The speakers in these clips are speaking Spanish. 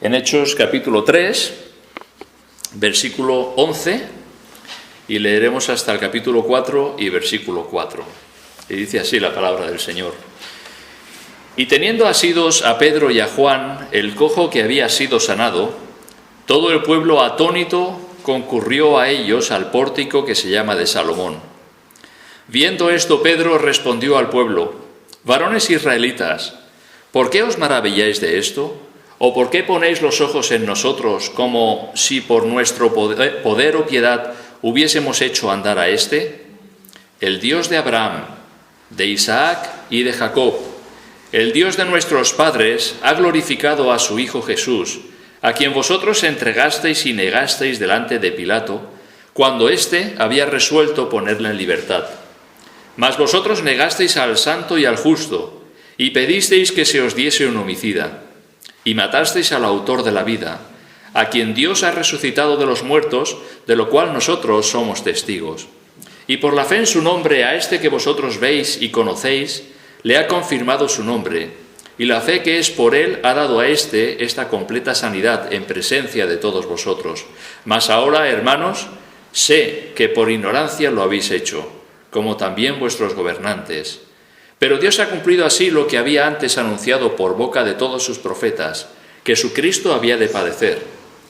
en Hechos capítulo 3, versículo 11, y leeremos hasta el capítulo 4 y versículo 4. Y dice así la palabra del Señor. Y teniendo asidos a Pedro y a Juan, el cojo que había sido sanado, todo el pueblo atónito concurrió a ellos al pórtico que se llama de Salomón. Viendo esto, Pedro respondió al pueblo: varones israelitas, ¿por qué os maravilláis de esto? ¿O por qué ponéis los ojos en nosotros como si por nuestro poder o piedad hubiésemos hecho andar a éste? El Dios de Abraham, de Isaac y de Jacob, el Dios de nuestros padres, ha glorificado a su Hijo Jesús, a quien vosotros entregasteis y negasteis delante de Pilato, cuando éste había resuelto ponerle en libertad. Mas vosotros negasteis al santo y al justo, y pedisteis que se os diese un homicida, y matasteis al autor de la vida, a quien Dios ha resucitado de los muertos, de lo cual nosotros somos testigos. Y por la fe en su nombre, a este que vosotros veis y conocéis, le ha confirmado su nombre, y la fe que es por él ha dado a éste esta completa sanidad en presencia de todos vosotros. Mas ahora, hermanos, sé que por ignorancia lo habéis hecho, como también vuestros gobernantes. Pero Dios ha cumplido así lo que había antes anunciado por boca de todos sus profetas, que su Cristo había de padecer.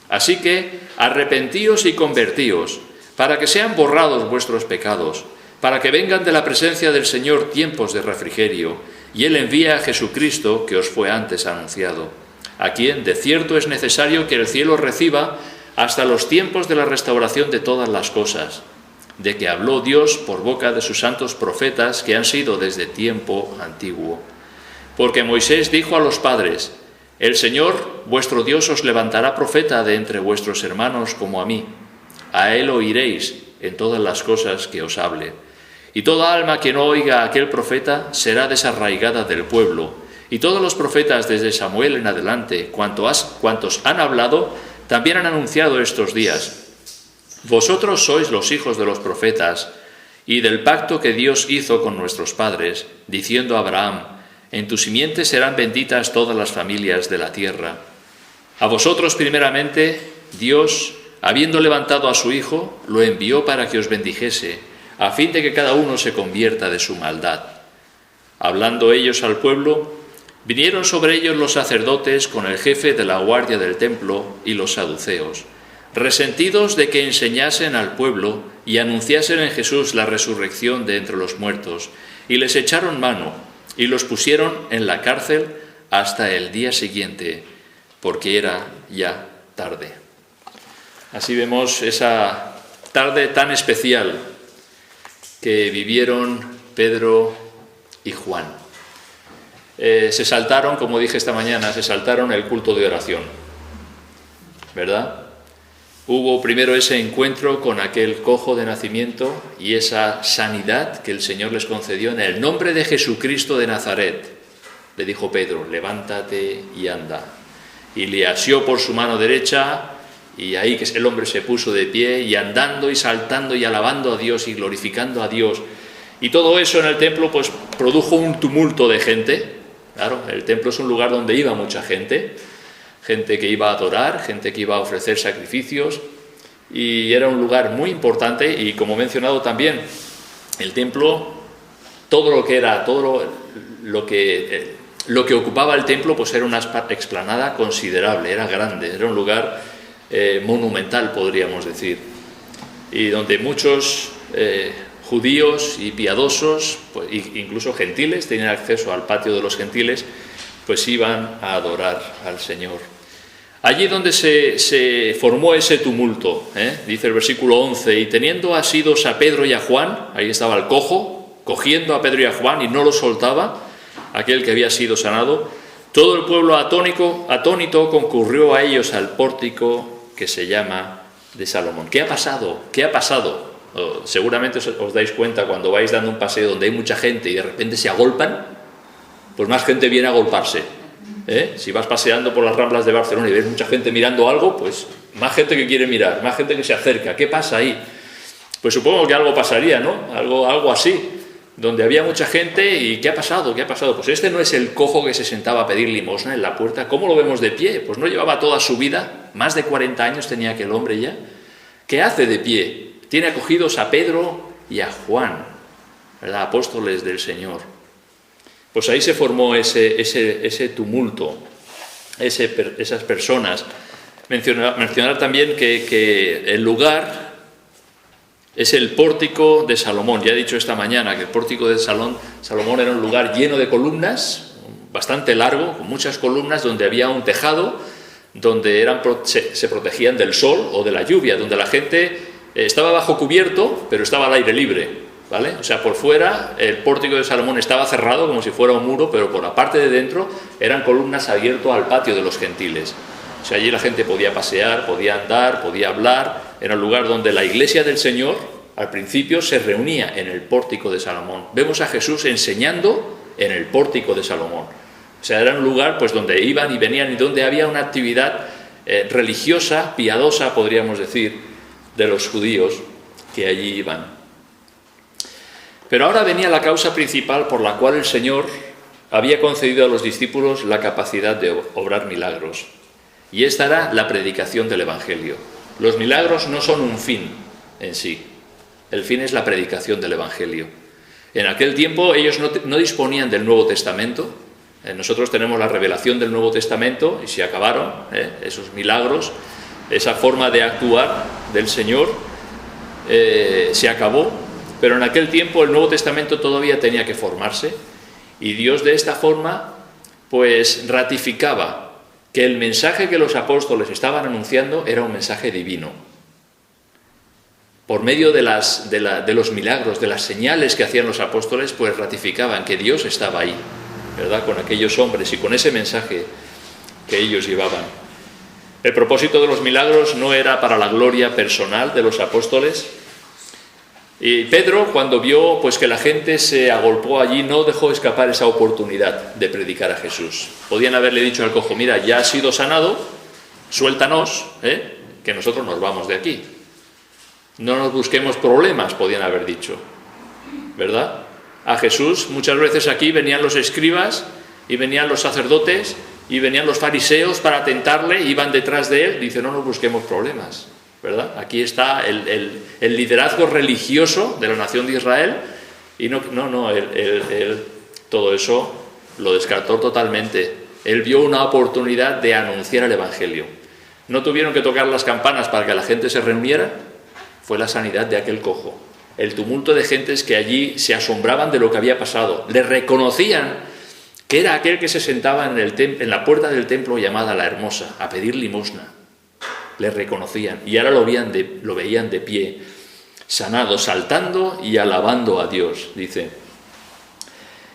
Así que arrepentíos y convertíos, para que sean borrados vuestros pecados, para que vengan de la presencia del Señor tiempos de refrigerio, y Él envía a Jesucristo, que os fue antes anunciado, a quien de cierto es necesario que el cielo reciba hasta los tiempos de la restauración de todas las cosas, de que habló Dios por boca de sus santos profetas que han sido desde tiempo antiguo. Porque Moisés dijo a los padres: el Señor vuestro Dios os levantará profeta de entre vuestros hermanos como a mí. A Él oiréis en todas las cosas que os hable. Y toda alma que no oiga a aquel profeta será desarraigada del pueblo. Y todos los profetas desde Samuel en adelante, cuantos han hablado, también han anunciado estos días. Vosotros sois los hijos de los profetas y del pacto que Dios hizo con nuestros padres, diciendo a Abraham: en tu simiente serán benditas todas las familias de la tierra. A vosotros primeramente Dios, habiendo levantado a su Hijo, lo envió para que os bendijese, a fin de que cada uno se convierta de su maldad. Hablando ellos al pueblo, vinieron sobre ellos los sacerdotes con el jefe de la guardia del templo y los saduceos, resentidos de que enseñasen al pueblo y anunciasen en Jesús la resurrección de entre los muertos, y les echaron mano y los pusieron en la cárcel hasta el día siguiente, porque era ya tarde. Así vemos esa tarde tan especial que vivieron Pedro y Juan. Se saltaron, como dije esta mañana, se saltaron el culto de oración, ¿verdad? Hubo primero ese encuentro con aquel cojo de nacimiento y esa sanidad que el Señor les concedió en el nombre de Jesucristo de Nazaret. Le dijo Pedro: levántate y anda. Y le asió por su mano derecha, y ahí que el hombre se puso de pie, y andando y saltando y alabando a Dios y glorificando a Dios. Y todo eso en el templo pues produjo un tumulto de gente. Claro, el templo es un lugar donde iba mucha gente, gente que iba a adorar, gente que iba a ofrecer sacrificios, y era un lugar muy importante. Y como he mencionado también, el templo, todo lo que era, todo lo que ocupaba el templo, pues era una explanada considerable, era grande, era un lugar monumental, podríamos decir, y donde muchos judíos y piadosos, pues, incluso gentiles, tenían acceso al patio de los gentiles, pues iban a adorar al Señor. Allí donde se formó ese tumulto, dice el versículo 11, y teniendo asidos a Pedro y a Juan, ahí estaba el cojo, cogiendo a Pedro y a Juan y no lo soltaba, aquel que había sido sanado, todo el pueblo atónito concurrió a ellos al pórtico que se llama de Salomón. ¿Qué ha pasado? ¿Qué ha pasado? Seguramente os dais cuenta cuando vais dando un paseo donde hay mucha gente y de repente se agolpan, pues más gente viene a agolparse. Si vas paseando por las Ramblas de Barcelona y ves mucha gente mirando algo, pues más gente que quiere mirar, más gente que se acerca. ¿Qué pasa ahí? Pues supongo que algo pasaría, ¿no? Algo así. donde había mucha gente. ¿Y qué ha pasado? ¿Qué ha pasado? Pues este no es el cojo que se sentaba a pedir limosna en la puerta. ¿Cómo lo vemos de pie? Pues no llevaba toda su vida, más de 40 años tenía aquel hombre ya. ¿Qué hace de pie? Tiene acogidos a Pedro y a Juan, ¿verdad? Apóstoles del Señor. Pues ahí se formó ese tumulto, esas personas. Mencionar también que el lugar es el pórtico de Salomón. Ya he dicho esta mañana que el pórtico de Salomón era un lugar lleno de columnas, bastante largo, con muchas columnas, donde había un tejado, donde se protegían del sol o de la lluvia, donde la gente estaba bajo cubierto, pero estaba al aire libre. ¿Vale? O sea, por fuera el pórtico de Salomón estaba cerrado como si fuera un muro, pero por la parte de dentro eran columnas abiertas al patio de los gentiles. O sea, allí la gente podía pasear, podía andar, podía hablar. Era un lugar donde la iglesia del Señor, al principio, se reunía en el pórtico de Salomón. Vemos a Jesús enseñando en el pórtico de Salomón. O sea, era un lugar pues donde iban y venían y donde había una actividad religiosa, piadosa, podríamos decir, de los judíos que allí iban. Pero ahora venía la causa principal por la cual el Señor había concedido a los discípulos la capacidad de obrar milagros. Y esta era la predicación del Evangelio. Los milagros no son un fin en sí. El fin es la predicación del Evangelio. En aquel tiempo ellos no disponían del Nuevo Testamento. Nosotros tenemos la revelación del Nuevo Testamento y se acabaron esos milagros. Esa forma de actuar del Señor se acabó. Pero en aquel tiempo el Nuevo Testamento todavía tenía que formarse y Dios de esta forma pues ratificaba que el mensaje que los apóstoles estaban anunciando era un mensaje divino. Por medio de los milagros, de las señales que hacían los apóstoles, pues ratificaban que Dios estaba ahí, ¿verdad? Con aquellos hombres y con ese mensaje que ellos llevaban. El propósito de los milagros no era para la gloria personal de los apóstoles. Y Pedro, cuando vio pues que la gente se agolpó allí, no dejó escapar esa oportunidad de predicar a Jesús. Podían haberle dicho al cojo: mira, ya has sido sanado, suéltanos, que nosotros nos vamos de aquí. No nos busquemos problemas, podían haber dicho, ¿verdad? A Jesús muchas veces aquí venían los escribas y venían los sacerdotes y venían los fariseos para tentarle, iban detrás de él. Dice: no nos busquemos problemas, ¿verdad? Aquí está el liderazgo religioso de la nación de Israel y él todo eso lo descartó totalmente. Él vio una oportunidad de anunciar el Evangelio. No tuvieron que tocar las campanas para que la gente se reuniera, fue la sanidad de aquel cojo. El tumulto de gentes que allí se asombraban de lo que había pasado, le reconocían que era aquel que se sentaba en la puerta del templo llamada La Hermosa a pedir limosna. Le reconocían y ahora lo veían de pie, sanado, saltando y alabando a Dios, dice.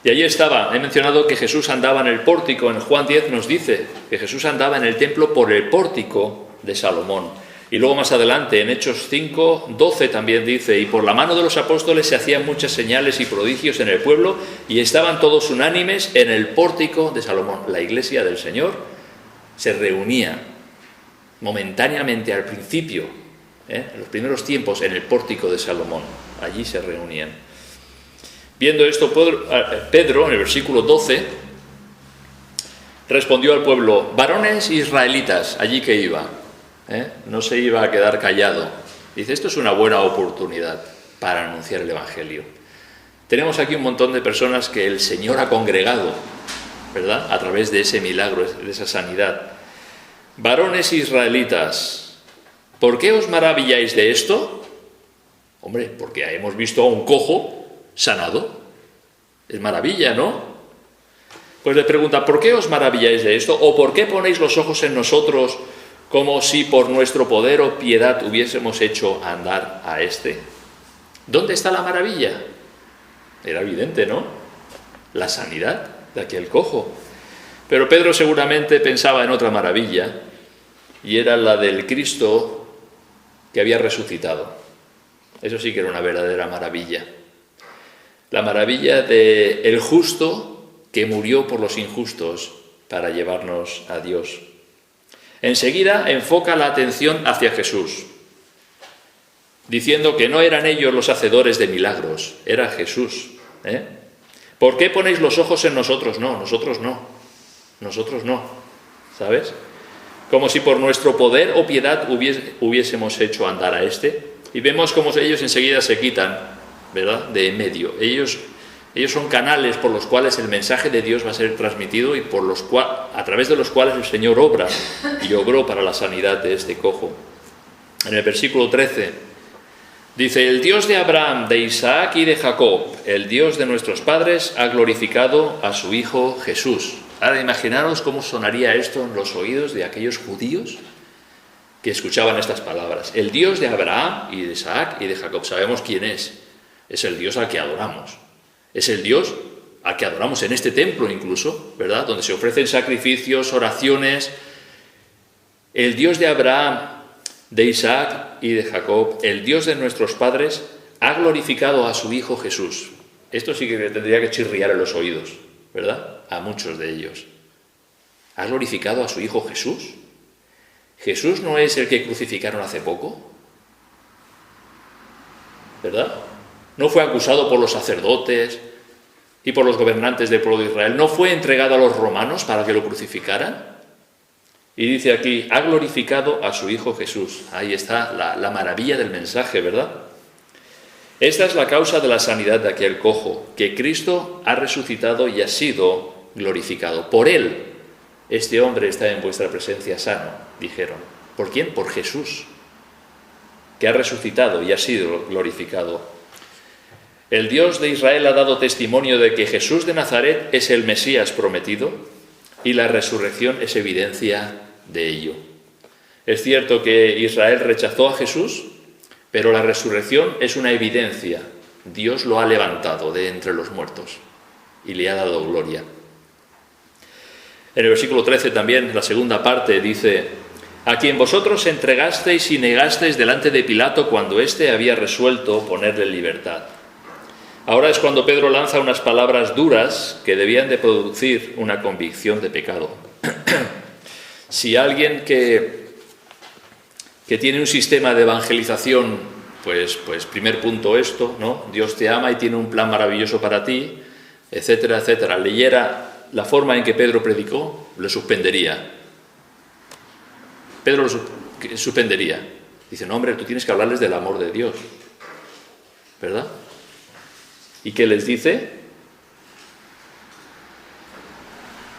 Y allí estaba. He mencionado que Jesús andaba en el pórtico. En Juan 10 nos dice que Jesús andaba en el templo por el pórtico de Salomón. Y luego más adelante, en Hechos 5:12 también dice: y por la mano de los apóstoles se hacían muchas señales y prodigios en el pueblo, y estaban todos unánimes en el pórtico de Salomón. La iglesia del Señor se reunía momentáneamente al principio, en los primeros tiempos, en el pórtico de Salomón. Allí se reunían. Viendo esto, Pedro, en el versículo 12, respondió al pueblo: varones israelitas, allí que iba, no se iba a quedar callado. Dice: esto es una buena oportunidad para anunciar el Evangelio. Tenemos aquí un montón de personas que el Señor ha congregado, ¿verdad?, a través de ese milagro, de esa sanidad. Varones israelitas, ¿por qué os maravilláis de esto? Hombre, porque hemos visto a un cojo sanado. Es maravilla, ¿no? Pues le pregunta: ¿por qué os maravilláis de esto? ¿O por qué ponéis los ojos en nosotros como si por nuestro poder o piedad hubiésemos hecho andar a este? ¿Dónde está la maravilla? Era evidente, ¿no? La sanidad de aquel cojo. Pero Pedro seguramente pensaba en otra maravilla, y era la del Cristo que había resucitado. Eso sí que era una verdadera maravilla. La maravilla del justo que murió por los injustos para llevarnos a Dios. Enseguida enfoca la atención hacia Jesús, diciendo que no eran ellos los hacedores de milagros, era Jesús. ¿Por qué ponéis los ojos en nosotros? No, nosotros no. Nosotros no. ¿Sabes? Como si por nuestro poder o piedad hubiésemos hecho andar a este. Y vemos cómo ellos enseguida se quitan, ¿verdad?, de en medio. Ellos son canales por los cuales el mensaje de Dios va a ser transmitido y a través de los cuales el Señor obra y obró para la sanidad de este cojo. En el versículo 13 dice: el Dios de Abraham, de Isaac y de Jacob, el Dios de nuestros padres, ha glorificado a su Hijo Jesús. Ahora imaginaros cómo sonaría esto en los oídos de aquellos judíos que escuchaban estas palabras. El Dios de Abraham y de Isaac y de Jacob. Sabemos quién es. Es el Dios al que adoramos. Es el Dios al que adoramos en este templo incluso, ¿verdad?, donde se ofrecen sacrificios, oraciones. El Dios de Abraham, de Isaac y de Jacob, el Dios de nuestros padres, ha glorificado a su Hijo Jesús. Esto sí que tendría que chirriar en los oídos, ¿verdad?, a muchos de ellos. ¿Ha glorificado a su Hijo Jesús? ¿Jesús no es el que crucificaron hace poco? ¿Verdad? ¿No fue acusado por los sacerdotes y por los gobernantes del pueblo de Israel? ¿No fue entregado a los romanos para que lo crucificaran? Y dice aquí: ha glorificado a su Hijo Jesús. Ahí está la maravilla del mensaje, ¿verdad? Esta es la causa de la sanidad de aquel cojo, que Cristo ha resucitado y ha sido glorificado. Por él, este hombre está en vuestra presencia sano, dijeron. ¿Por quién? Por Jesús, que ha resucitado y ha sido glorificado. El Dios de Israel ha dado testimonio de que Jesús de Nazaret es el Mesías prometido, y la resurrección es evidencia de ello. Es cierto que Israel rechazó a Jesús, pero la resurrección es una evidencia. Dios lo ha levantado de entre los muertos y le ha dado gloria. En el versículo 13 también, la segunda parte, dice: a quien vosotros entregasteis y negasteis delante de Pilato cuando éste había resuelto ponerle en libertad. Ahora es cuando Pedro lanza unas palabras duras que debían de producir una convicción de pecado. Si alguien que tiene un sistema de evangelización, pues primer punto esto, ¿no? Dios te ama y tiene un plan maravilloso para ti, etcétera, etcétera, leyera la forma en que Pedro predicó, le suspendería. Pedro lo suspendería. Dice: no, hombre, tú tienes que hablarles del amor de Dios, ¿verdad? ¿Y qué les dice?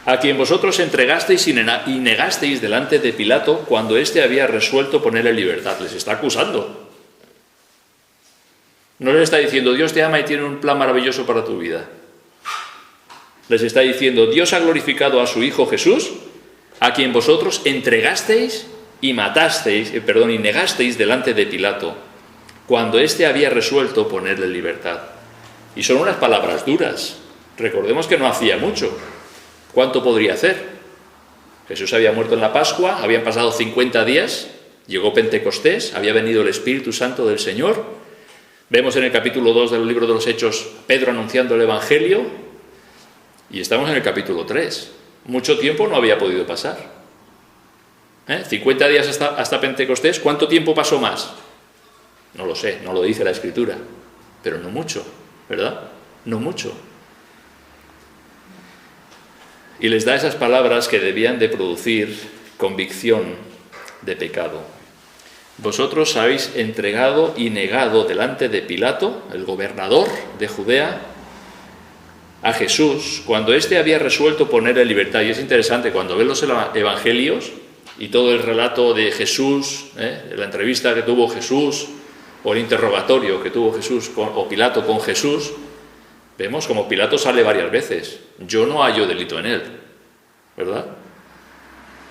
A quien vosotros entregasteis y negasteis delante de Pilato cuando éste había resuelto ponerle en libertad. Les está acusando. No les está diciendo: Dios te ama y tiene un plan maravilloso para tu vida. Les está diciendo: Dios ha glorificado a su Hijo Jesús, a quien vosotros entregasteis y negasteis delante de Pilato cuando éste había resuelto ponerle en libertad. Y son unas palabras duras. Recordemos que no hacía mucho. ¿Cuánto podría hacer? Jesús había muerto en la Pascua, habían pasado 50 días, llegó Pentecostés, había venido el Espíritu Santo del Señor. Vemos en el capítulo 2 del libro de los Hechos Pedro anunciando el Evangelio, y estamos en el capítulo 3. Mucho tiempo no había podido pasar. 50 días hasta Pentecostés. ¿Cuánto tiempo pasó más? No lo sé, no lo dice la Escritura, pero no mucho, ¿verdad? No mucho. Y les da esas palabras que debían de producir convicción de pecado. Vosotros habéis entregado y negado delante de Pilato, el gobernador de Judea, a Jesús, cuando éste había resuelto poner en libertad. Y es interesante, cuando ven los evangelios y todo el relato de Jesús, la entrevista que tuvo Jesús, o el interrogatorio que tuvo Jesús o Pilato con Jesús, vemos como Pilato sale varias veces: yo no hallo delito en él, ¿verdad?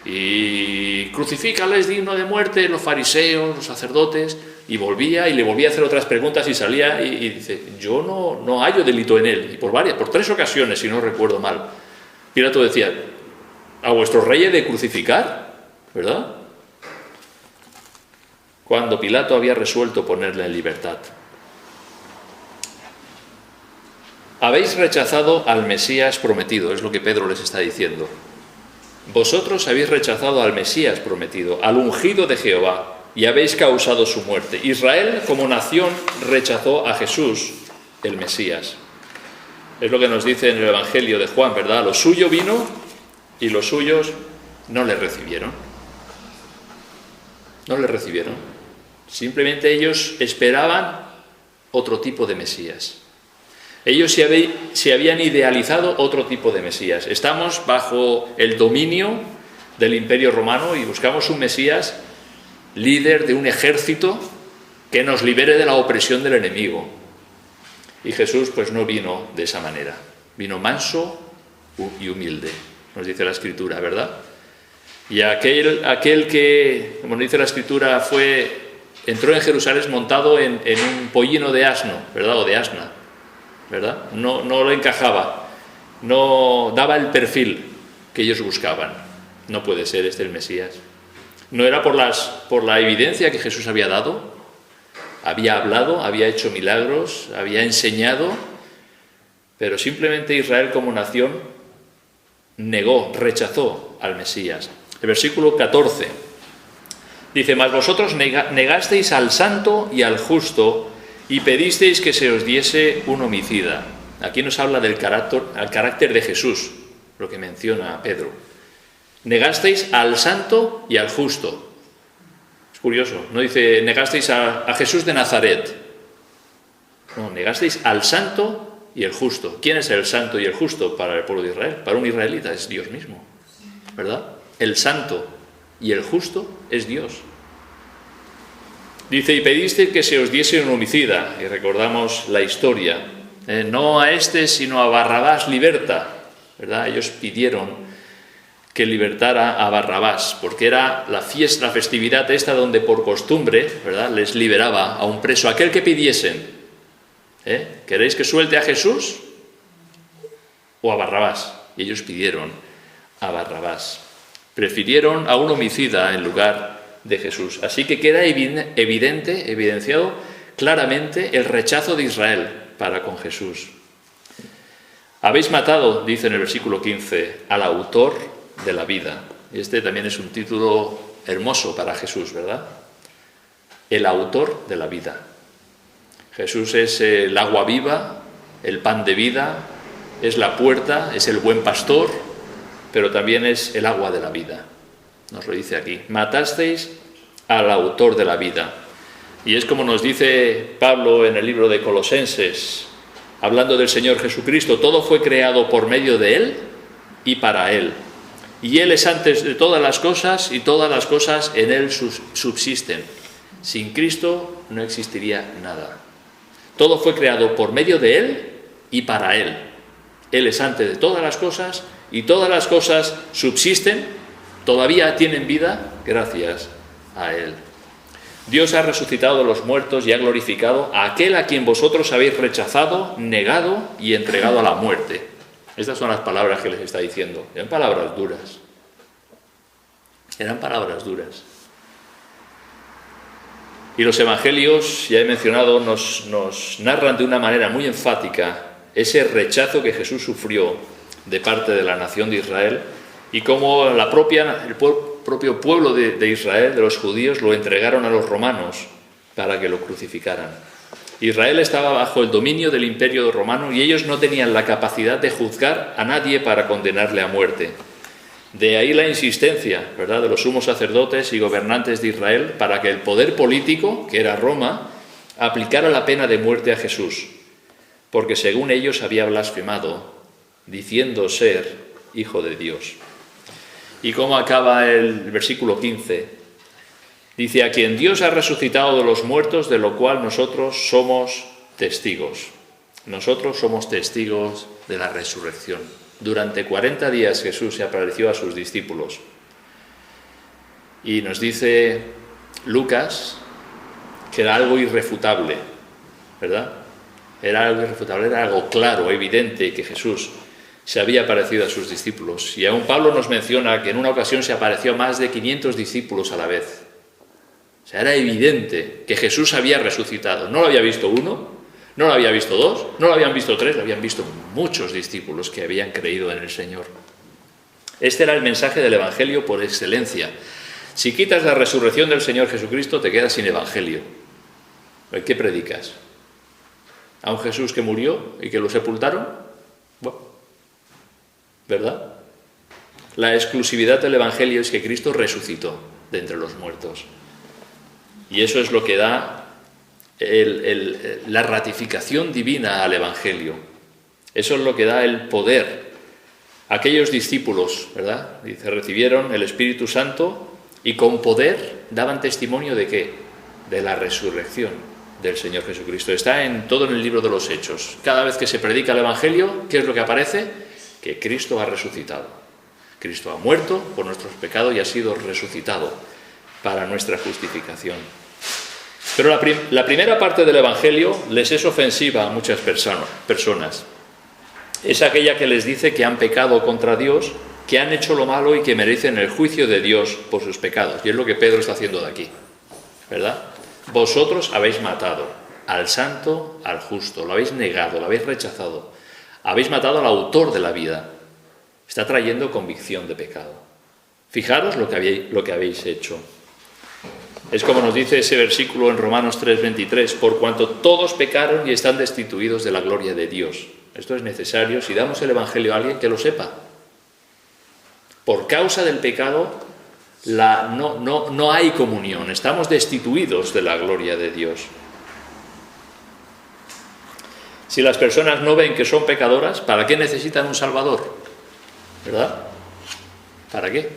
Y crucifícale, es digno de muerte, los fariseos, los sacerdotes, y le volvía a hacer otras preguntas y salía y dice: yo no hallo delito en él. Y por 3 ocasiones, si no recuerdo mal, Pilato decía: ¿a vuestro rey he de crucificar? ¿Verdad? Cuando Pilato había resuelto ponerle en libertad. Habéis rechazado al Mesías prometido, es lo que Pedro les está diciendo. Vosotros habéis rechazado al Mesías prometido, al ungido de Jehová, y habéis causado su muerte. Israel, como nación, rechazó a Jesús, el Mesías. Es lo que nos dice en el Evangelio de Juan, ¿verdad? Lo suyo vino y los suyos no le recibieron. No le recibieron. Simplemente ellos esperaban otro tipo de Mesías. Ellos se habían idealizado otro tipo de Mesías. Estamos bajo el dominio del Imperio Romano y buscamos un Mesías líder de un ejército que nos libere de la opresión del enemigo. Y Jesús pues no vino de esa manera. Vino manso y humilde, nos dice la Escritura, ¿verdad? Y aquel que, como dice la Escritura, entró en Jerusalén montado en un pollino de asno, ¿verdad? O de asna, ¿verdad? No lo encajaba, no daba el perfil que ellos buscaban. No puede ser este el Mesías. No era por la evidencia que Jesús había dado, había hablado, había hecho milagros, había enseñado, pero simplemente Israel como nación negó, rechazó al Mesías. El versículo 14 dice: mas vosotros negasteis al santo y al justo y pedisteis que se os diese un homicida. Aquí nos habla del carácter de Jesús, lo que menciona Pedro. Negasteis al santo y al justo. Es curioso, no dice negasteis a Jesús de Nazaret. No, negasteis al santo y el justo. ¿Quién es el santo y el justo para el pueblo de Israel? Para un israelita es Dios mismo, ¿verdad? El santo y el justo es Dios. Dice: y pediste que se os diese un homicida. Y recordamos la historia. No a este, sino a Barrabás liberta, ¿verdad? Ellos pidieron que libertara a Barrabás, porque era la fiesta, la festividad esta donde por costumbre, ¿verdad?, les liberaba a un preso, aquel que pidiesen. ¿Queréis que suelte a Jesús o a Barrabás? Y ellos pidieron a Barrabás. Prefirieron a un homicida en lugar de Jesús. Así que queda evidenciado claramente el rechazo de Israel para con Jesús. Habéis matado, dice en el versículo 15, al autor de la vida. Y este también es un título hermoso para Jesús, ¿verdad? El autor de la vida. Jesús es el agua viva, el pan de vida, es la puerta, es el buen pastor, pero también es el agua de la vida. Nos lo dice aquí. Matasteis al autor de la vida. Y es como nos dice Pablo en el libro de Colosenses, hablando del Señor Jesucristo: todo fue creado por medio de Él y para Él. Y Él es antes de todas las cosas y todas las cosas en Él subsisten. Sin Cristo no existiría nada. Todo fue creado por medio de Él y para Él. Él es antes de todas las cosas y todas las cosas subsisten, todavía tienen vida gracias a Él. Dios ha resucitado de los muertos y ha glorificado a aquel a quien vosotros habéis rechazado, negado y entregado a la muerte. Estas son las palabras que les está diciendo. Eran palabras duras. Eran palabras duras. Y los evangelios, ya he mencionado, nos narran de una manera muy enfática ese rechazo que Jesús sufrió de parte de la nación de Israel y cómo el propio pueblo de Israel, de los judíos, lo entregaron a los romanos para que lo crucificaran. Israel estaba bajo el dominio del Imperio romano y ellos no tenían la capacidad de juzgar a nadie para condenarle a muerte. De ahí la insistencia, ¿verdad?, de los sumos sacerdotes y gobernantes de Israel para que el poder político, que era Roma, aplicara la pena de muerte a Jesús, porque según ellos había blasfemado, diciendo ser Hijo de Dios. ¿Y cómo acaba el versículo 15? Dice: a quien Dios ha resucitado de los muertos, de lo cual nosotros somos testigos. Nosotros somos testigos de la resurrección. Durante 40 días Jesús se apareció a sus discípulos. Y nos dice Lucas que era algo irrefutable, ¿verdad? Era algo irrefutable, era algo claro, evidente, que Jesús se había aparecido a sus discípulos. Y aún Pablo nos menciona que en una ocasión se apareció a más de 500 discípulos a la vez. O sea, era evidente que Jesús había resucitado. No lo había visto uno, no lo había visto dos, no lo habían visto tres, lo habían visto muchos discípulos que habían creído en el Señor. Este era el mensaje del Evangelio por excelencia. Si quitas la resurrección del Señor Jesucristo, te quedas sin Evangelio. ¿Qué predicas? ¿A un Jesús que murió y que lo sepultaron? ¿verdad? La exclusividad del Evangelio es que Cristo resucitó de entre los muertos. Y eso es lo que da la ratificación divina al Evangelio. Eso es lo que da el poder. Aquellos discípulos, ¿verdad? Dice, recibieron el Espíritu Santo y con poder daban testimonio ¿de qué? De la resurrección del Señor Jesucristo. Está todo en el libro de los Hechos. Cada vez que se predica el Evangelio, ¿qué es lo que aparece? Que Cristo ha resucitado. Cristo ha muerto por nuestros pecados y ha sido resucitado para nuestra justificación. Pero la primera parte del Evangelio les es ofensiva a muchas personas. Es aquella que les dice que han pecado contra Dios, que han hecho lo malo y que merecen el juicio de Dios por sus pecados. Y es lo que Pedro está haciendo de aquí, ¿verdad? Vosotros habéis matado al santo, al justo, lo habéis negado, lo habéis rechazado. Habéis matado al autor de la vida. Está trayendo convicción de pecado. Fijaros lo que habéis hecho. Es como nos dice ese versículo en Romanos 3:23, por cuanto todos pecaron y están destituidos de la gloria de Dios. Esto es necesario si damos el Evangelio a alguien que lo sepa. Por causa del pecado no hay comunión, estamos destituidos de la gloria de Dios. Si las personas no ven que son pecadoras, ¿para qué necesitan un Salvador? ¿Verdad? ¿Para qué?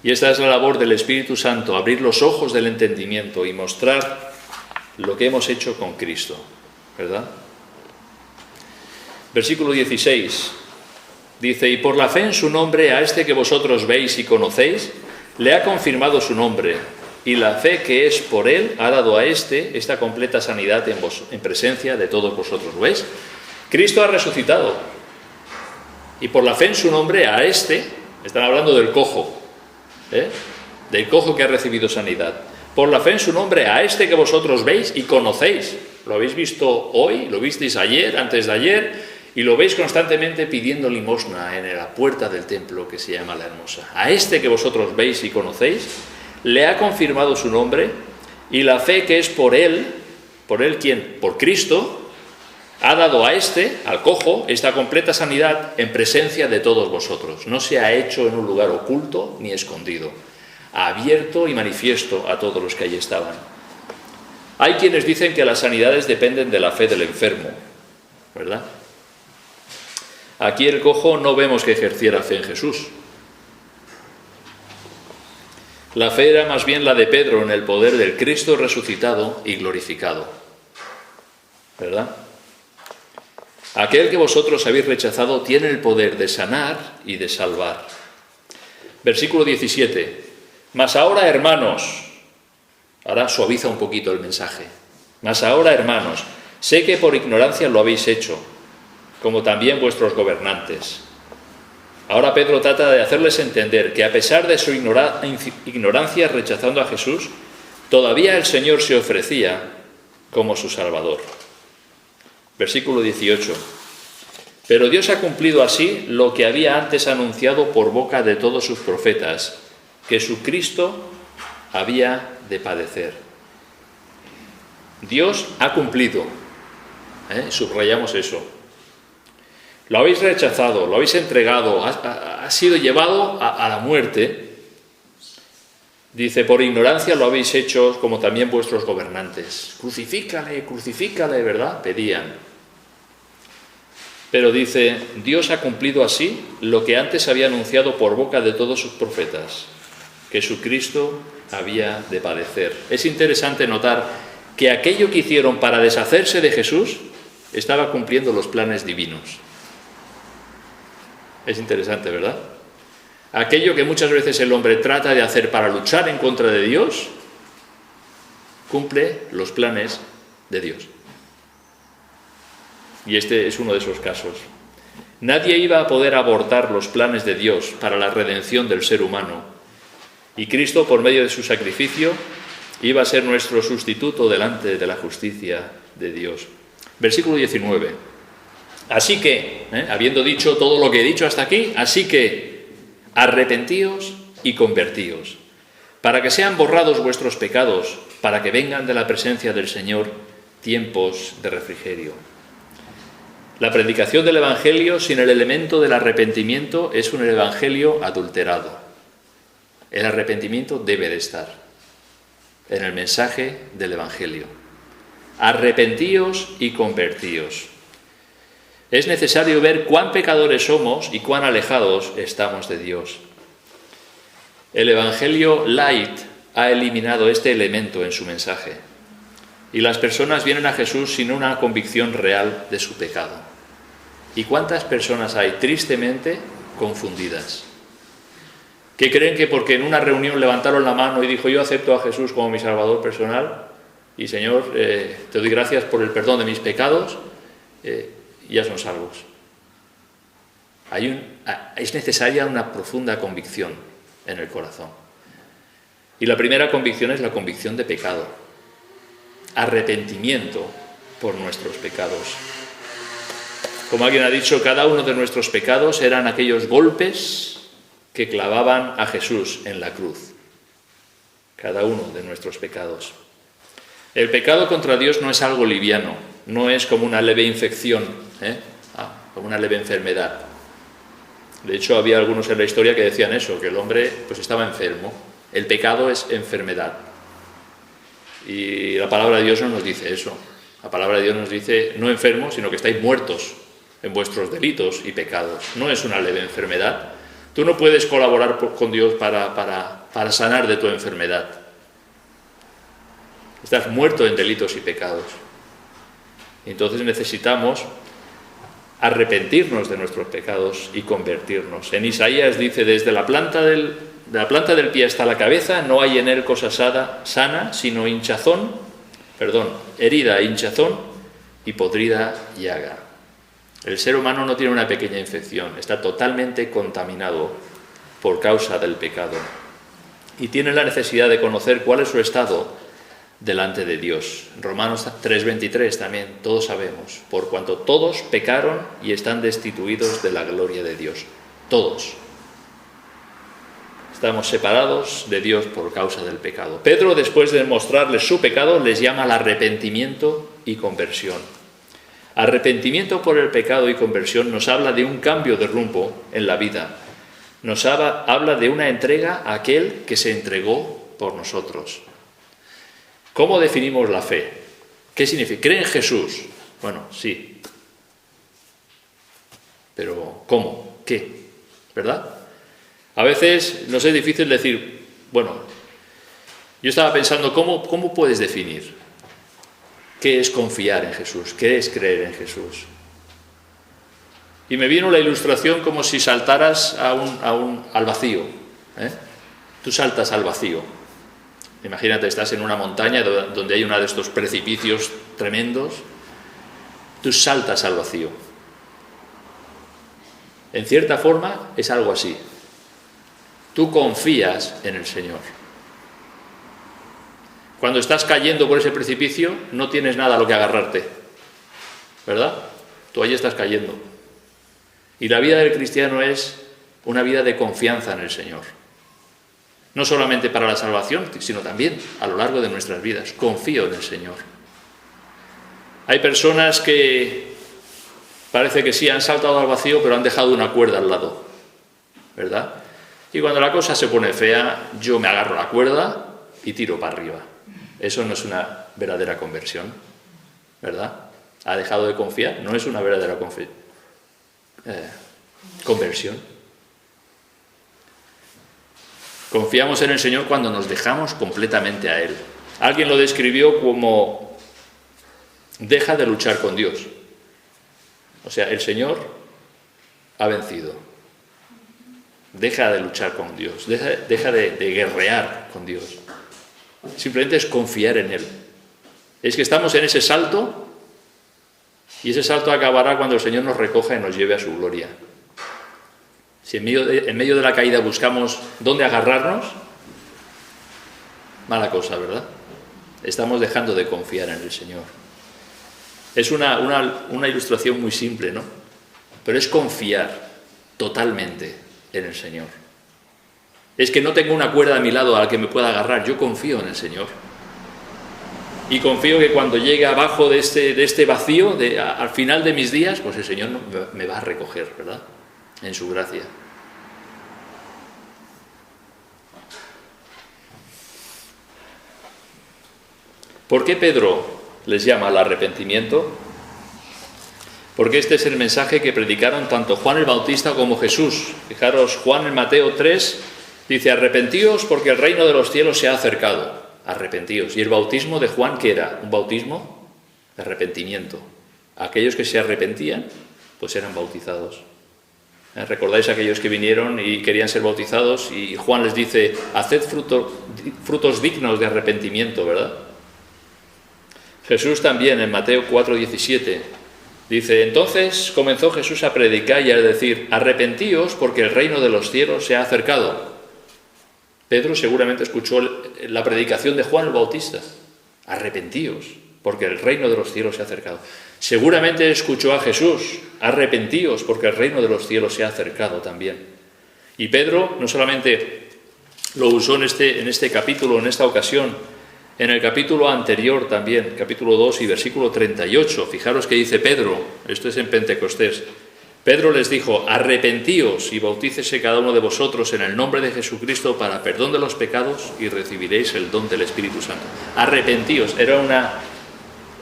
Y esta es la labor del Espíritu Santo, abrir los ojos del entendimiento y mostrar lo que hemos hecho con Cristo, ¿verdad? Versículo 16 dice, y por la fe en su nombre, a este que vosotros veis y conocéis, le ha confirmado su nombre, y la fe que es por él ha dado a esta completa sanidad en presencia de todos vosotros. ¿Veis? Cristo ha resucitado, y por la fe en su nombre, a están hablando del cojo, del cojo que ha recibido sanidad. Por la fe en su nombre, a que vosotros veis y conocéis. Lo habéis visto hoy, lo visteis ayer, antes de ayer, y lo veis constantemente pidiendo limosna en la puerta del templo que se llama La Hermosa. A que vosotros veis y conocéis, le ha confirmado su nombre, y la fe que es por él ¿quién? Por Cristo, ha dado a al cojo, esta completa sanidad en presencia de todos vosotros. No se ha hecho en un lugar oculto ni escondido, abierto y manifiesto a todos los que allí estaban. Hay quienes dicen que las sanidades dependen de la fe del enfermo, ¿verdad? Aquí el cojo no vemos que ejerciera fe en Jesús. La fe era más bien la de Pedro en el poder del Cristo resucitado y glorificado, ¿verdad? Aquel que vosotros habéis rechazado tiene el poder de sanar y de salvar. Versículo 17. Mas ahora, hermanos, ahora suaviza un poquito el mensaje. Mas ahora, hermanos, sé que por ignorancia lo habéis hecho, como también vuestros gobernantes. Ahora Pedro trata de hacerles entender que a pesar de su ignorancia rechazando a Jesús, todavía el Señor se ofrecía como su Salvador. Versículo 18. Pero Dios ha cumplido así lo que había antes anunciado por boca de todos sus profetas, que su Cristo había de padecer. Dios ha cumplido. Subrayamos eso. Lo habéis rechazado, lo habéis entregado, ha sido llevado a la muerte. Dice, por ignorancia lo habéis hecho, como también vuestros gobernantes. Crucifícale, crucifícale, ¿verdad? Pedían. Pero dice, Dios ha cumplido así lo que antes había anunciado por boca de todos sus profetas, que su Cristo había de padecer. Es interesante notar que aquello que hicieron para deshacerse de Jesús estaba cumpliendo los planes divinos. Es interesante, ¿verdad? Aquello que muchas veces el hombre trata de hacer para luchar en contra de Dios, cumple los planes de Dios. Y este es uno de esos casos. Nadie iba a poder abortar los planes de Dios para la redención del ser humano. Y Cristo, por medio de su sacrificio, iba a ser nuestro sustituto delante de la justicia de Dios. Versículo 19. Así que, habiendo dicho todo lo que he dicho hasta aquí, así que arrepentíos y convertíos, para que sean borrados vuestros pecados, para que vengan de la presencia del Señor tiempos de refrigerio. La predicación del Evangelio sin el elemento del arrepentimiento es un Evangelio adulterado. El arrepentimiento debe de estar en el mensaje del Evangelio. Arrepentíos y convertíos. Es necesario ver cuán pecadores somos y cuán alejados estamos de Dios. El Evangelio light ha eliminado este elemento en su mensaje. Y las personas vienen a Jesús sin una convicción real de su pecado. ¿Y cuántas personas hay tristemente confundidas? Que creen que porque en una reunión levantaron la mano y dijo: yo acepto a Jesús como mi Salvador personal y Señor, te doy gracias por el perdón de mis pecados, ya son salvos. Es necesaria una profunda convicción en el corazón. Y la primera convicción es la convicción de pecado. Arrepentimiento por nuestros pecados. Como alguien ha dicho, cada uno de nuestros pecados eran aquellos golpes que clavaban a Jesús en la cruz. Cada uno de nuestros pecados. El pecado contra Dios no es algo liviano, no es como una leve infección, como una leve enfermedad. De hecho, había algunos en la historia que decían eso, que el hombre pues estaba enfermo. El pecado es enfermedad. Y la palabra de Dios no nos dice eso. La palabra de Dios nos dice, no enfermos, sino que estáis muertos en vuestros delitos y pecados. No es una leve enfermedad. Tú no puedes colaborar con Dios para sanar de tu enfermedad. Estás muerto en delitos y pecados. Entonces necesitamos arrepentirnos de nuestros pecados y convertirnos. En Isaías dice, desde la planta del pie hasta la cabeza no hay en él cosa sana, sino herida, hinchazón y podrida llaga. El ser humano no tiene una pequeña infección, está totalmente contaminado por causa del pecado y tiene la necesidad de conocer cuál es su estado delante de Dios. Romanos 3:23 también, todos sabemos, por cuanto todos pecaron y están destituidos de la gloria de Dios. Todos. Estamos separados de Dios por causa del pecado. Pedro, después de mostrarles su pecado, les llama al arrepentimiento y conversión. Arrepentimiento por el pecado y conversión nos habla de un cambio de rumbo en la vida. Nos habla de una entrega a aquel que se entregó por nosotros. ¿Cómo definimos la fe? ¿Qué significa? ¿Cree en Jesús? Bueno, sí. Pero ¿cómo? ¿Qué? ¿Verdad? A veces nos es difícil decir, bueno, yo estaba pensando, ¿cómo puedes definir qué es confiar en Jesús? ¿Qué es creer en Jesús? Y me vino la ilustración como si saltaras al vacío. Tú saltas al vacío. Imagínate, estás en una montaña donde hay uno de estos precipicios tremendos. Tú saltas al vacío. En cierta forma es algo así. Tú confías en el Señor. Cuando estás cayendo por ese precipicio, no tienes nada a lo que agarrarte, ¿verdad? Tú allí estás cayendo. Y la vida del cristiano es una vida de confianza en el Señor. No solamente para la salvación, sino también a lo largo de nuestras vidas. Confío en el Señor. Hay personas que parece que sí han saltado al vacío, pero han dejado una cuerda al lado, ¿verdad? Y cuando la cosa se pone fea, yo me agarro la cuerda y tiro para arriba. Eso no es una verdadera conversión, ¿verdad? Ha dejado de confiar, no es una verdadera conversión. Confiamos en el Señor cuando nos dejamos completamente a Él. Alguien lo describió como deja de luchar con Dios. O sea, el Señor ha vencido. Deja de luchar con Dios, deja de guerrear con Dios. Simplemente es confiar en Él. Es que estamos en ese salto y ese salto acabará cuando el Señor nos recoja y nos lleve a su gloria. Si en medio de la caída buscamos dónde agarrarnos, mala cosa, ¿verdad? Estamos dejando de confiar en el Señor. Es una ilustración muy simple, ¿no? Pero es confiar totalmente en el Señor. Es que no tengo una cuerda a mi lado a la que me pueda agarrar, yo confío en el Señor. Y confío que cuando llegue abajo de este vacío, al final de mis días, pues el Señor me va a recoger, ¿verdad? En su gracia. ¿Por qué Pedro les llama al arrepentimiento? Porque este es el mensaje que predicaron tanto Juan el Bautista como Jesús. Fijaros, Juan en Mateo 3 dice: arrepentíos porque el reino de los cielos se ha acercado. Arrepentíos. ¿Y el bautismo de Juan qué era? Un bautismo de arrepentimiento. Aquellos que se arrepentían, pues eran bautizados. ¿Recordáis aquellos que vinieron y querían ser bautizados? Y Juan les dice: haced frutos dignos de arrepentimiento, ¿verdad? Jesús también en Mateo 4:17 dice: entonces comenzó Jesús a predicar y a decir: arrepentíos porque el reino de los cielos se ha acercado. Pedro seguramente escuchó la predicación de Juan el Bautista: arrepentíos porque el reino de los cielos se ha acercado. Seguramente escuchó a Jesús: arrepentíos porque el reino de los cielos se ha acercado también. Y Pedro no solamente lo usó en este capítulo, en esta ocasión, en el capítulo anterior también, capítulo 2 y versículo 38, fijaros que dice Pedro, esto es en Pentecostés: Pedro les dijo: arrepentíos y bautícese cada uno de vosotros en el nombre de Jesucristo para perdón de los pecados y recibiréis el don del Espíritu Santo. Arrepentíos, era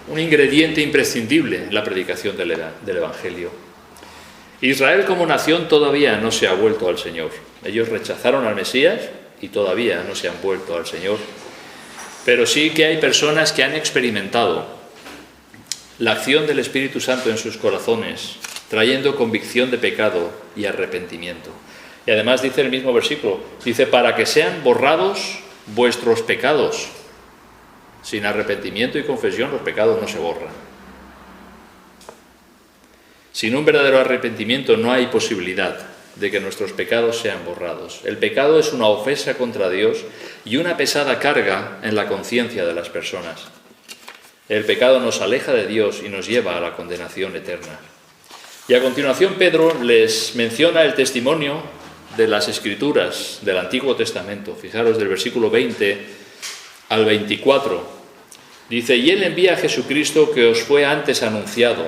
un ingrediente imprescindible en la predicación del Evangelio. Israel como nación todavía no se ha vuelto al Señor. Ellos rechazaron al Mesías y todavía no se han vuelto al Señor. Pero sí que hay personas que han experimentado la acción del Espíritu Santo en sus corazones, trayendo convicción de pecado y arrepentimiento. Y además dice el mismo versículo, dice: para que sean borrados vuestros pecados. Sin arrepentimiento y confesión los pecados no se borran. Sin un verdadero arrepentimiento no hay posibilidad de que nuestros pecados sean borrados. El pecado es una ofensa contra Dios y una pesada carga en la conciencia de las personas. El pecado nos aleja de Dios y nos lleva a la condenación eterna. Y a continuación Pedro les menciona el testimonio de las Escrituras del Antiguo Testamento. Fijaros del versículo 20 al 24. Dice: y él envía a Jesucristo que os fue antes anunciado,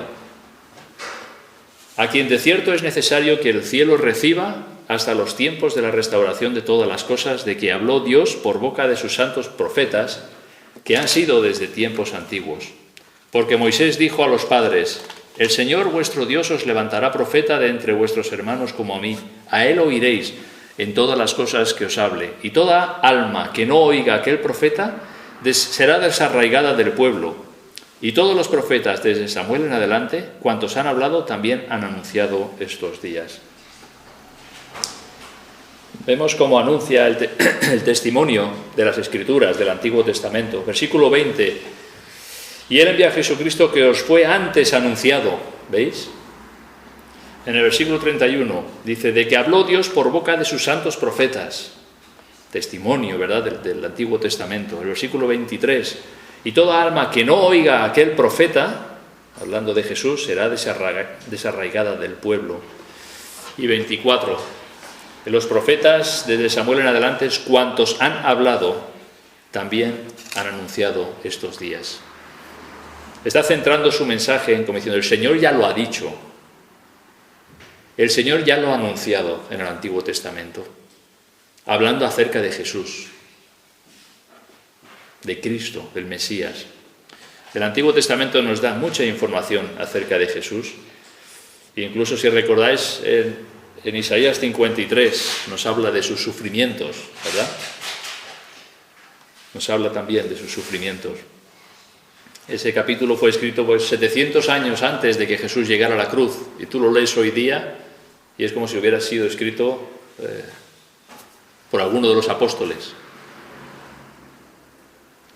a quien de cierto es necesario que el cielo reciba hasta los tiempos de la restauración de todas las cosas, de que habló Dios por boca de sus santos profetas, que han sido desde tiempos antiguos. Porque Moisés dijo a los padres: el Señor vuestro Dios os levantará profeta de entre vuestros hermanos como a mí. A él oiréis en todas las cosas que os hable. Y toda alma que no oiga a aquel profeta será desarraigada del pueblo. Y todos los profetas, desde Samuel en adelante, cuantos han hablado, también han anunciado estos días. Vemos cómo anuncia el testimonio de las Escrituras del Antiguo Testamento. Versículo 20: y él envía a Jesucristo que os fue antes anunciado. ¿Veis? En el versículo 31 dice: de que habló Dios por boca de sus santos profetas. Testimonio, ¿verdad?, del Antiguo Testamento. El versículo 23: y toda alma que no oiga a aquel profeta, hablando de Jesús, será desarraigada del pueblo. Y 24: los profetas desde Samuel en adelante, cuantos han hablado, también han anunciado estos días. Está centrando su mensaje en como diciendo: el Señor ya lo ha dicho. El Señor ya lo ha anunciado en el Antiguo Testamento, hablando acerca de Jesús, de Cristo, del Mesías. El Antiguo Testamento nos da mucha información acerca de Jesús. Incluso si recordáis, en Isaías 53 nos habla de sus sufrimientos, ¿verdad? Nos habla también de sus sufrimientos. Ese capítulo fue escrito 700 años antes de que Jesús llegara a la cruz. Y tú lo lees hoy día y es como si hubiera sido escrito por alguno de los apóstoles.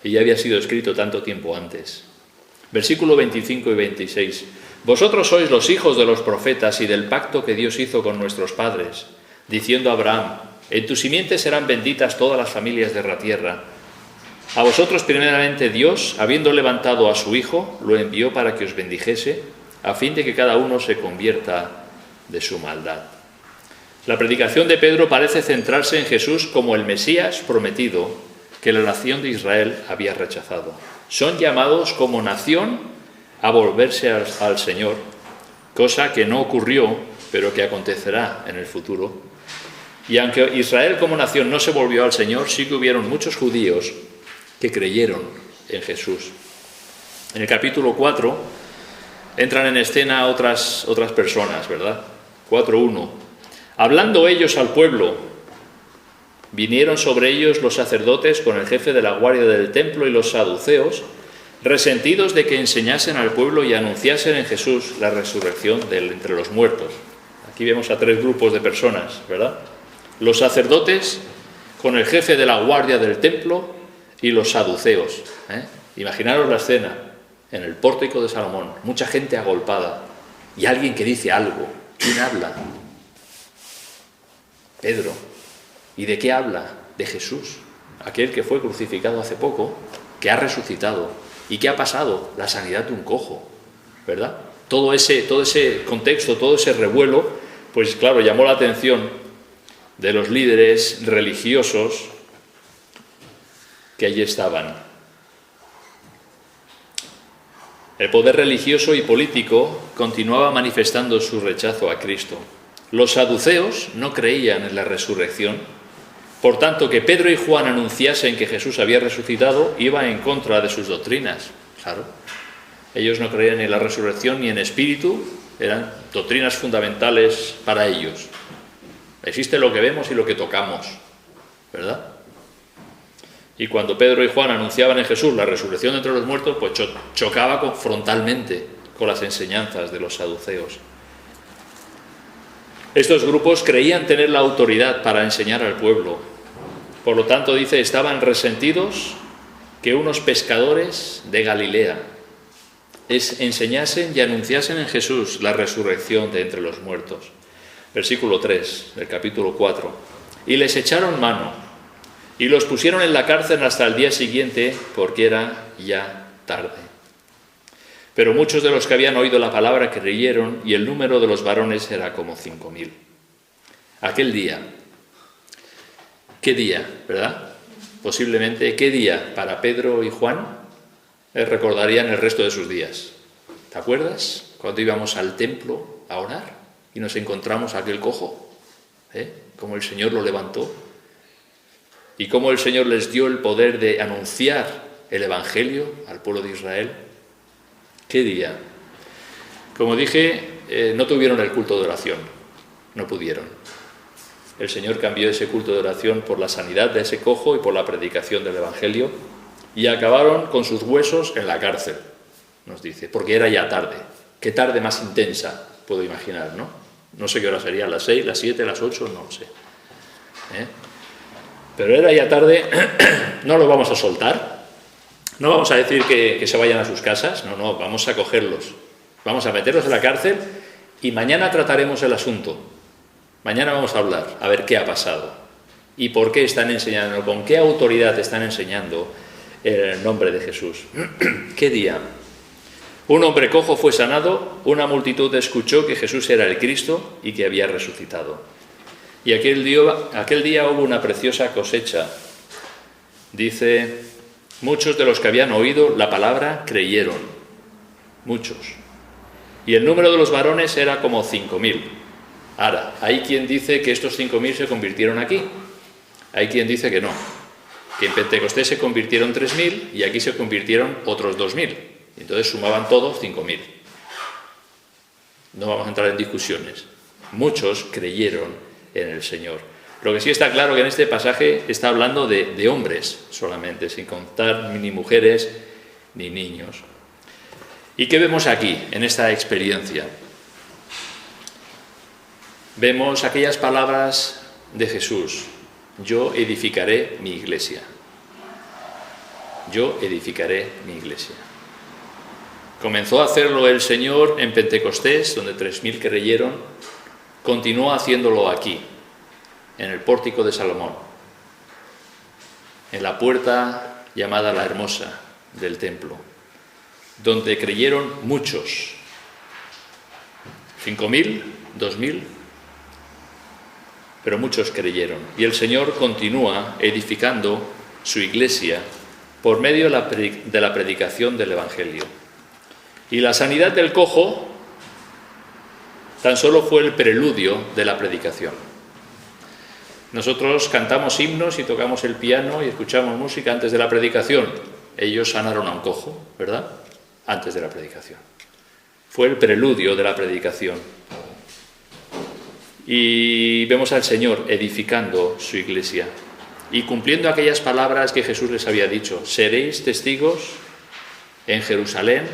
Y ya había sido escrito tanto tiempo antes. Versículo 25 y 26. Vosotros sois los hijos de los profetas y del pacto que Dios hizo con nuestros padres, diciendo a Abraham: en tu simiente serán benditas todas las familias de la tierra. A vosotros primeramente Dios, habiendo levantado a su Hijo, lo envió para que os bendijese, a fin de que cada uno se convierta de su maldad. La predicación de Pedro parece centrarse en Jesús como el Mesías prometido que la nación de Israel había rechazado. Son llamados como nación a volverse al Señor, cosa que no ocurrió, pero que acontecerá en el futuro. Y aunque Israel como nación no se volvió al Señor, sí que hubieron muchos judíos que creyeron en Jesús. En el capítulo 4 entran en escena otras personas, ¿verdad? 4:1. Hablando ellos al pueblo, vinieron sobre ellos los sacerdotes con el jefe de la guardia del templo y los saduceos, resentidos de que enseñasen al pueblo y anunciasen en Jesús la resurrección de entre los muertos. Aquí vemos a 3 grupos de personas, ¿verdad? Los sacerdotes con el jefe de la guardia del templo y los saduceos. Imaginaros la escena en el pórtico de Salomón, mucha gente agolpada y alguien que dice algo. ¿Quién habla? Pedro. ¿Y de qué habla? De Jesús, aquel que fue crucificado hace poco, que ha resucitado y que ha pasado la sanidad de un cojo, ¿verdad? Todo ese contexto, todo ese revuelo, pues claro, llamó la atención de los líderes religiosos que allí estaban. El poder religioso y político continuaba manifestando su rechazo a Cristo. Los saduceos no creían en la resurrección. Por tanto, que Pedro y Juan anunciasen que Jesús había resucitado iba en contra de sus doctrinas. Claro, ellos no creían ni en la resurrección ni en espíritu, eran doctrinas fundamentales para ellos. Existe lo que vemos y lo que tocamos, ¿verdad? Y cuando Pedro y Juan anunciaban en Jesús la resurrección de entre los muertos, pues chocaba frontalmente con las enseñanzas de los saduceos. Estos grupos creían tener la autoridad para enseñar al pueblo. Por lo tanto, dice, estaban resentidos que unos pescadores de Galilea enseñasen y anunciasen en Jesús la resurrección de entre los muertos. Versículo 3 del capítulo 4. Y les echaron mano y los pusieron en la cárcel hasta el día siguiente, porque era ya tarde. Pero muchos de los que habían oído la palabra creyeron, y el número de los varones era como 5,000. Aquel día, ¿qué día, verdad? Posiblemente, ¿qué día para Pedro y Juan? Recordarían el resto de sus días. ¿Te acuerdas? Cuando íbamos al templo a orar y nos encontramos a aquel cojo, cómo el Señor lo levantó y cómo el Señor les dio el poder de anunciar el Evangelio al pueblo de Israel. ¿Qué día? Como dije, no tuvieron el culto de oración, no pudieron. El Señor cambió ese culto de oración por la sanidad de ese cojo y por la predicación del Evangelio, y acabaron con sus huesos en la cárcel, nos dice, porque era ya tarde. Qué tarde más intensa, puedo imaginar, ¿no? No sé qué hora sería, las 6, las 7, las 8, no lo sé. Pero era ya tarde, no los vamos a soltar, no vamos a decir que se vayan a sus casas, no, vamos a cogerlos, vamos a meterlos en la cárcel y mañana trataremos el asunto. Mañana vamos a hablar, a ver qué ha pasado y por qué están enseñando, con qué autoridad están enseñando el nombre de Jesús. ¿Qué día? Un hombre cojo fue sanado, una multitud escuchó que Jesús era el Cristo y que había resucitado. Y aquel día hubo una preciosa cosecha. Dice, muchos de los que habían oído la palabra creyeron, muchos. Y el número de los varones era como 5,000. Ahora, hay quien dice que estos 5,000 se convirtieron aquí. Hay quien dice que no, que en Pentecostés se convirtieron 3,000 y aquí se convirtieron otros 2,000. Entonces sumaban todos 5,000. No vamos a entrar en discusiones. Muchos creyeron en el Señor. Lo que sí está claro que en este pasaje está hablando de hombres solamente, sin contar ni mujeres ni niños. ¿Y qué vemos aquí, en esta experiencia? Vemos aquellas palabras de Jesús: yo edificaré mi iglesia. Yo edificaré mi iglesia. Comenzó a hacerlo el Señor en Pentecostés, donde 3,000 creyeron. Continuó haciéndolo aquí, en el pórtico de Salomón, en la puerta llamada la Hermosa del templo, donde creyeron muchos, 5,000, 2,000, pero muchos creyeron. Y el Señor continúa edificando su iglesia por medio de la predicación del Evangelio. Y la sanidad del cojo tan solo fue el preludio de la predicación. Nosotros cantamos himnos y tocamos el piano y escuchamos música antes de la predicación. Ellos sanaron a un cojo, ¿verdad? Antes de la predicación. Fue el preludio de la predicación. Y vemos al Señor edificando su iglesia y cumpliendo aquellas palabras que Jesús les había dicho: seréis testigos en Jerusalén,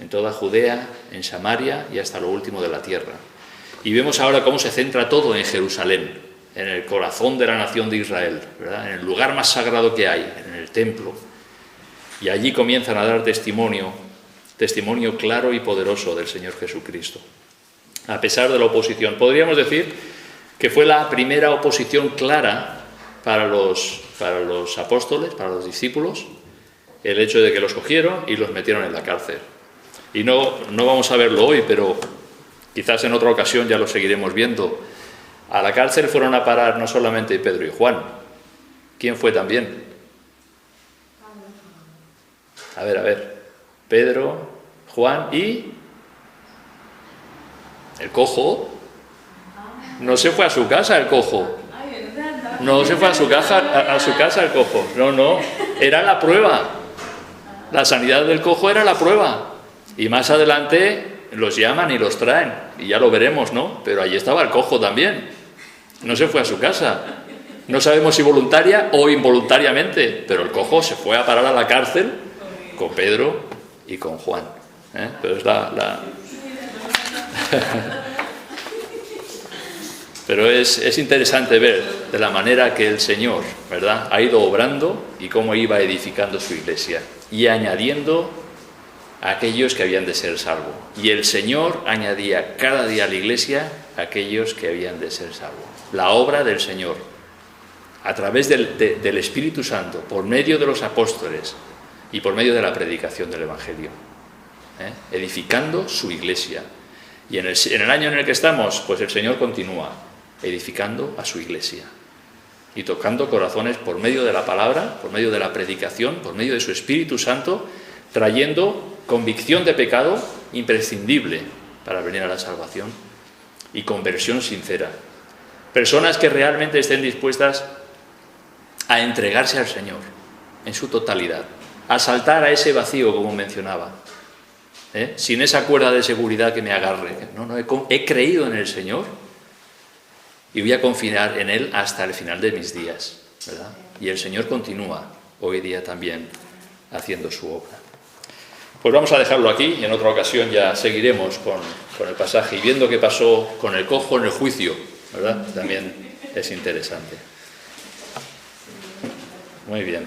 en toda Judea, en Samaria y hasta lo último de la tierra. Y vemos ahora cómo se centra todo en Jerusalén, en el corazón de la nación de Israel, ¿verdad? En el lugar más sagrado que hay, en el templo. Y allí comienzan a dar testimonio claro y poderoso del Señor Jesucristo. A pesar de la oposición, podríamos decir que fue la primera oposición clara para los apóstoles, para los discípulos, el hecho de que los cogieron y los metieron en la cárcel. Y no vamos a verlo hoy, pero quizás en otra ocasión ya lo seguiremos viendo. A la cárcel fueron a parar no solamente Pedro y Juan. ¿Quién fue también? A ver. Pedro, Juan y el cojo. No se fue a su casa el cojo. No se fue a su casa el cojo. No. Era la prueba. La sanidad del cojo era la prueba. Y más adelante los llaman y los traen. Y ya lo veremos, ¿no? Pero allí estaba el cojo también. No se fue a su casa. No sabemos si voluntaria o involuntariamente. Pero el cojo se fue a parar a la cárcel con Pedro y con Juan. Pero es Pero es interesante ver de la manera que el Señor, ¿verdad?, ha ido obrando y cómo iba edificando su iglesia y añadiendo a aquellos que habían de ser salvos. Y el Señor añadía cada día a la iglesia a aquellos que habían de ser salvos. La obra del Señor, a través del Espíritu Santo, por medio de los apóstoles y por medio de la predicación del Evangelio, edificando su iglesia. Y en el año en el que estamos, pues el Señor continúa edificando a su iglesia y tocando corazones por medio de la palabra, por medio de la predicación, por medio de su Espíritu Santo, trayendo convicción de pecado imprescindible para venir a la salvación y conversión sincera. Personas que realmente estén dispuestas a entregarse al Señor en su totalidad, a saltar a ese vacío, como mencionaba, sin esa cuerda de seguridad que me agarre. He creído en el Señor y voy a confiar en Él hasta el final de mis días, ¿verdad? Y el Señor continúa hoy día también haciendo su obra. Pues vamos a dejarlo aquí y en otra ocasión ya seguiremos con el pasaje y viendo qué pasó con el cojo en el juicio, ¿verdad? También es interesante. Muy bien.